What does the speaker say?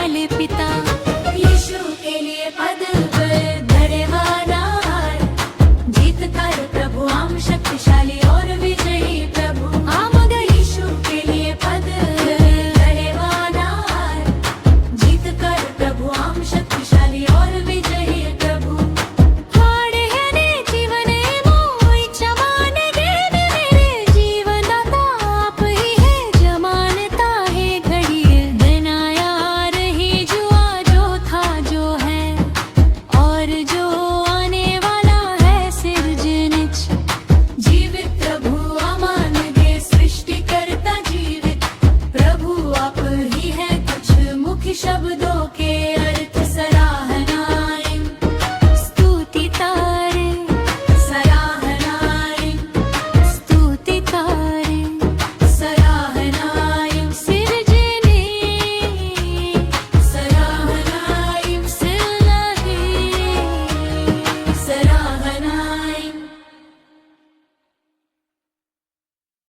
वाले पिता। यीशु के लिए पद धन्यवाद, जीत कर प्रभु हम शक्तिशाली और विजयी प्रभु। यीशु के लिए पद धन्यवाद, जीत कर प्रभु हम शक्तिशाली और विजयी प्रभु। हाडे जीवने मोई चमाने देने मेरे जीवनदाता आप ही है, जमानता है घड़िए बनाया रही जुआ जो था जो है और जो आने वाला है सिरजनिच। जीवित प्रभु अमान दे सृष्टि करता जीवित प्रभु आप ही है, कुछ मुख्य शब्द